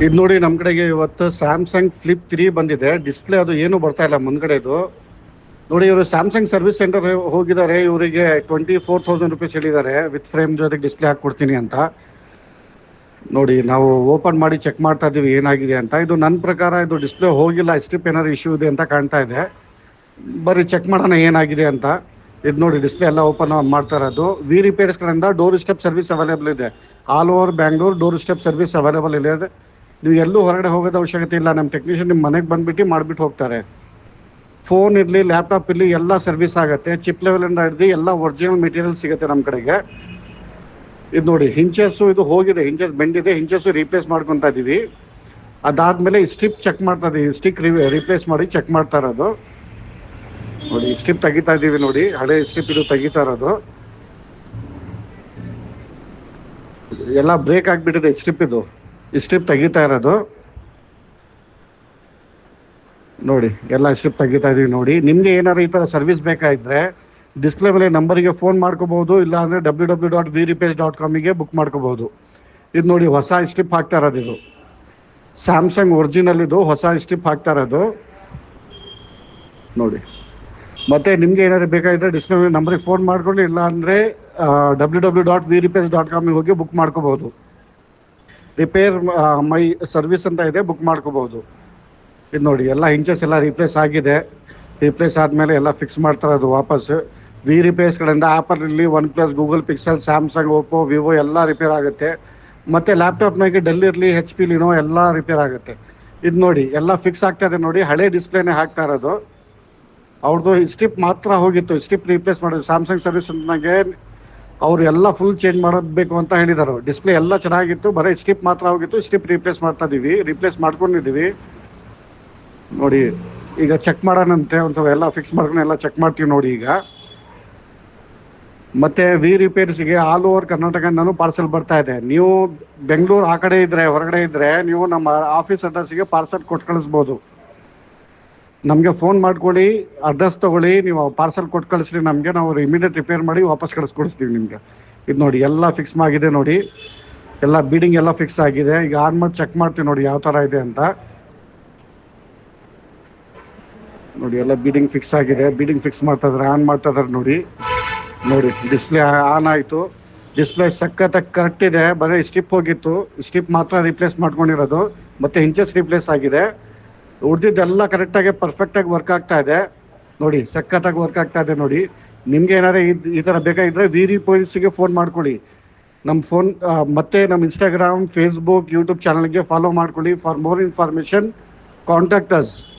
ಇದು ನೋಡಿ ನಮ್ಮ ಕಡೆಗೆ ಇವತ್ತು ಸ್ಯಾಮ್ಸಂಗ್ ಫ್ಲಿಪ್ 3 ಬಂದಿದೆ. ಡಿಸ್ಪ್ಲೇ ಅದು ಏನು ಬರ್ತಾ ಇಲ್ಲ ಮುಂದ್ಗಡೆದು. ನೋಡಿ ಇವರು ಸ್ಯಾಮ್ಸಂಗ್ ಸರ್ವಿಸ್ ಸೆಂಟರ್ ಹೋಗಿದ್ದಾರೆ. ಇವರಿಗೆ 24,000 ರುಪೀಸ್ ಹೇಳಿದ್ದಾರೆ ವಿತ್ ಫ್ರೇಮ್ ಜೊತೆಗೆ ಡಿಸ್ಪ್ಲೇ ಹಾಕ್ಕೊಡ್ತೀನಿ ಅಂತ. ನೋಡಿ ನಾವು ಓಪನ್ ಮಾಡಿ ಚೆಕ್ ಮಾಡ್ತಾ ಇದ್ದೀವಿ ಏನಾಗಿದೆ ಅಂತ. ಇದು ನನ್ನ ಪ್ರಕಾರ ಇದು ಡಿಸ್ಪ್ಲೇ ಹೋಗಿಲ್ಲ, ಸ್ಟ್ರಿಪ್ ಏನಾದ್ರು ಇಶ್ಯೂ ಇದೆ ಅಂತ ಕಾಣ್ತಾ ಇದೆ. ಬರೀ ಚೆಕ್ ಮಾಡೋಣ ಏನಾಗಿದೆ ಅಂತ. ಇದು ನೋಡಿ ಡಿಸ್ಪ್ಲೇ ಎಲ್ಲ ಓಪನ್ ಮಾಡ್ತಾ ಇರೋದು. ವಿ ರಿಪೇರ್ಸ್ ಕಡೆಯಿಂದ ಡೋರ್ ಸ್ಟೆಪ್ ಸರ್ವಿಸ್ ಅವೈಲೇಬಲ್ ಇದೆ. All over Bangalore door step service available ಇದೆ. ನೀವು ಎಲ್ಲೂ ಹೊರಗಡೆ ಹೋಗೋದ ಅವಶ್ಯಕತೆ ಇಲ್ಲ. ನಮ್ಮ ಟೆಕ್ನಿಷಿಯನ್ ನಿಮ್ಮ ಮನೆಗೆ ಬಂದುಬಿಟ್ಟು ಮಾಡಿಬಿಟ್ಟು ಹೋಗ್ತಾರೆ. ಫೋನ್ ಇರಲಿ, ಲ್ಯಾಪ್ಟಾಪ್ ಇರಲಿ, ಎಲ್ಲ ಸರ್ವಿಸ್ ಆಗುತ್ತೆ. ಚಿಪ್ ಲೆವೆಲಿಂದ ಹಿಡಿದು ಎಲ್ಲ ಒರಿಜಿನಲ್ ಮೆಟೀರಿಯಲ್ ಸಿಗುತ್ತೆ ನಮ್ಮ ಕಡೆಗೆ. ಇದು ನೋಡಿ ಹಿಂಚಸ್ಸು ಇದು ಹೋಗಿದೆ, ಹಿಂಚಸ್ ಬೆಂಡಿದೆ, ಹಿಂಚಸ್ಸು ರೀಪ್ಲೇಸ್ ಮಾಡ್ಕೊತಾ ಇದ್ದೀವಿ. ಅದಾದಮೇಲೆ ಈ ಸ್ಟ್ರಿಪ್ ಚೆಕ್ ಮಾಡ್ತಾ ಇದ್ದೀವಿ. ಸ್ಟಿಕ್ ರೀಪ್ಲೇಸ್ ಮಾಡಿ ಚೆಕ್ ಮಾಡ್ತಾ ಇರೋದು. ನೋಡಿ ಸ್ಟ್ರಿಪ್ ತೆಗಿತಾ ಇದ್ದೀವಿ. ನೋಡಿ ಹಳೆ ಸ್ಟ್ರಿಪ್ ಇದು ತೆಗಿತಾ ಇರೋದು. ಎಲ್ಲ ಬ್ರೇಕ್ ಆಗಿಬಿಟ್ಟಿದೆ ಸ್ಟ್ರಿಪ್ ಇದು. ಈ ಸ್ಟ್ರಿಪ್ ತೆಗಿತಾ ಇರೋದು ನೋಡಿ. ಎಲ್ಲ ಸ್ಟ್ರಿಪ್ ತೆಗಿತಾ ಇದೀವಿ ನೋಡಿ. ನಿಮಗೆ ಏನಾದ್ರು ಈ ಥರ ಸರ್ವಿಸ್ ಬೇಕಾಗಿದ್ರೆ ಡಿಸ್ಪ್ಲೇ ಮೇಲೆ ನಂಬರಿಗೆ ಫೋನ್ ಮಾಡ್ಕೋಬಹುದು. ಇಲ್ಲ ಅಂದರೆ www.vrepairs.com ಬುಕ್ ಮಾಡ್ಕೋಬಹುದು. ಇದು ನೋಡಿ ಹೊಸ ಸ್ಟ್ರಿಪ್ ಹಾಕ್ತಾ ಇರೋದು. ಇದು ಸ್ಯಾಮ್ಸಂಗ್ ಒರಿಜಿನಲ್, ಇದು ಹೊಸ ಸ್ಟ್ರಿಪ್ ಹಾಕ್ತಾ ಇರೋದು ನೋಡಿ. ಮತ್ತು ನಿಮಗೆ ಏನಾದ್ರು ಬೇಕಾಗಿದ್ರೆ ಡಿಸ್ಪ್ಲೇ ಮೇಲೆ ನಂಬರಿಗೆ ಫೋನ್ ಮಾಡ್ಕೊಂಡು, ಇಲ್ಲ ಅಂದರೆ www.vrepairs.com ಹೋಗಿ ಬುಕ್ ಮಾಡ್ಕೋಬಹುದು. ರಿಪೇರ್ ಮೈ ಸರ್ವಿಸ್ ಅಂತ ಇದೆ, ಬುಕ್ ಮಾಡ್ಕೋಬಹುದು. ಇದು ನೋಡಿ ಎಲ್ಲ ಇಂಚಸ್ ಎಲ್ಲ ರೀಪ್ಲೇಸ್ ಆಗಿದೆ. ರೀಪ್ಲೇಸ್ ಆದಮೇಲೆ ಎಲ್ಲ ಫಿಕ್ಸ್ ಮಾಡ್ತಾರೆ ಅದು ವಾಪಸ್. ವಿ ರಿಪೇರ್ಸ್ ಕಡೆಯಿಂದ ಆಪಲ್ ಇರಲಿ, one plus, Google pixel, Samsung, Oppo, Vivo ಎಲ್ಲ ರಿಪೇರ್ ಆಗುತ್ತೆ. ಮತ್ತು ಲ್ಯಾಪ್ಟಾಪ್ನಾಗೆ ಡೆಲ್ ಇರಲಿ, ಹೆಚ್ ಪಿ ಲಿನೋ ಎಲ್ಲ ರಿಪೇರ್ ಆಗುತ್ತೆ. ಇದು ನೋಡಿ ಎಲ್ಲ ಫಿಕ್ಸ್ ಆಗ್ತಾ ಇದೆ ನೋಡಿ. ಹಳೆ ಡಿಸ್ಪ್ಲೇನೇ ಹಾಕ್ತಾ ಇರೋದು. ಅವ್ರದ್ದು ಸ್ಟ್ರಿಪ್ ಮಾತ್ರ ಹೋಗಿತ್ತು, ಸ್ಟ್ರಿಪ್ ರೀಪ್ಲೇಸ್ ಮಾಡೋದು. ಸ್ಯಾಮ್ಸಂಗ್ ಸರ್ವಿಸ್ ಅಂತಾಗೆ ಅವರು ಎಲ್ಲ ಫುಲ್ ಚೇಂಜ್ ಮಾಡಬೇಕು ಅಂತ ಹೇಳಿದರು. ಡಿಸ್ಪ್ಲೇ ಎಲ್ಲ ಚೆನ್ನಾಗಿತ್ತು, ಬರೀ ಸ್ಟ್ರಿಪ್ ಮಾತ್ರ ಹೋಗಿತ್ತು. ಸ್ಟ್ರಿಪ್ ರೀಪ್ಲೇಸ್ ಮಾಡ್ತಾ ಇದ್ದೀವಿ, ರೀಪ್ಲೇಸ್ ಮಾಡ್ಕೊಂಡಿದ್ದೀವಿ ನೋಡಿ. ಈಗ ಚೆಕ್ ಮಾಡೋಣಂತೆ ಒಂದು ಸ್ವಲ್ಪ ಎಲ್ಲ ಫಿಕ್ಸ್ ಮಾಡ್ಕೊಂಡು ಎಲ್ಲ ಚೆಕ್ ಮಾಡ್ತೀವಿ ನೋಡಿ ಈಗ. ಮತ್ತು ವಿ ರಿಪೇರ್ಸ್ಗೆ ಆಲ್ ಓವರ್ ಕರ್ನಾಟಕದಿಂದನೂ ಪಾರ್ಸೆಲ್ ಬರ್ತಾ ಇದೆ. ನೀವು ಬೆಂಗಳೂರು ಆ ಕಡೆ ಇದ್ದರೆ, ಹೊರಗಡೆ ಇದ್ದರೆ, ನೀವು ನಮ್ಮ ಆಫೀಸ್ ಅಡ್ರೆಸ್ಸಿಗೆ ಪಾರ್ಸೆಲ್ ಕೊಟ್ಟು ಕಳಿಸ್ಬೋದು. ನಮಗೆ ಫೋನ್ ಮಾಡ್ಕೊಳ್ಳಿ, ಅಡ್ರೆಸ್ ತೊಗೊಳ್ಳಿ, ನೀವು ಪಾರ್ಸೆಲ್ ಕೊಟ್ಟು ಕಳಿಸ್ರಿ ನಮಗೆ. ನಾವು ಇಮಿಡಿಯೇಟ್ ರಿಪೇರ್ ಮಾಡಿ ವಾಪಸ್ ಕಳಿಸ್ಕೊಡಿಸ್ತೀವಿ ನಿಮಗೆ. ಇದು ನೋಡಿ ಎಲ್ಲ ಫಿಕ್ಸ್ ಆಗಿದೆ ನೋಡಿ. ಎಲ್ಲ ಬೀಡಿಂಗ್ ಎಲ್ಲ ಫಿಕ್ಸ್ ಆಗಿದೆ. ಈಗ ಆನ್ ಮಾಡಿ ಚೆಕ್ ಮಾಡ್ತೀವಿ ನೋಡಿ ಯಾವ ಥರ ಇದೆ ಅಂತ. ನೋಡಿ ಎಲ್ಲ ಬೀಡಿಂಗ್ ಫಿಕ್ಸ್ ಆಗಿದೆ. ಬೀಡಿಂಗ್ ಫಿಕ್ಸ್ ಮಾಡ್ತಾ ಇದ್ದಾರೆ, ಆನ್ ಮಾಡ್ತಾ ಇದ್ದಾರೆ ನೋಡಿ. ನೋಡಿ ಡಿಸ್ಪ್ಲೇ ಆನ್ ಆಯಿತು. ಡಿಸ್ಪ್ಲೇ ಸಖತ್ತಾಗಿ ಕರೆಕ್ಟ್ ಇದೆ. ಬರೀ ಸ್ಟ್ರಿಪ್ ಹೋಗಿತ್ತು, ಸ್ಟ್ರಿಪ್ ಮಾತ್ರ ರೀಪ್ಲೇಸ್ ಮಾಡ್ಕೊಂಡಿರೋದು. ಮತ್ತು ಇಂಚಸ್ ರೀಪ್ಲೇಸ್ ಆಗಿದೆ. ಉಳಿದಿದ್ದೆಲ್ಲ ಕರೆಕ್ಟಾಗಿ ಪರ್ಫೆಕ್ಟಾಗಿ ವರ್ಕ್ ಆಗ್ತಾ ಇದೆ ನೋಡಿ. ಸಖತ್ತಾಗಿ ವರ್ಕ್ ಆಗ್ತಾ ಇದೆ ನೋಡಿ. ನಿಮಗೆ ಏನಾದ್ರು ಈ ಥರ ಬೇಕಾಗಿದ್ದರೆ ವಿ ರಿಪೇರ್ಸ್ಗೆ ಫೋನ್ ಮಾಡ್ಕೊಳ್ಳಿ. ನಮ್ಮ ಫೋನ್ ಮತ್ತು ನಮ್ಮ ಇನ್ಸ್ಟಾಗ್ರಾಮ್, ಫೇಸ್ಬುಕ್, ಯೂಟ್ಯೂಬ್ ಚಾನಲ್ಗೆ ಫಾಲೋ ಮಾಡ್ಕೊಳ್ಳಿ. For more information contact us.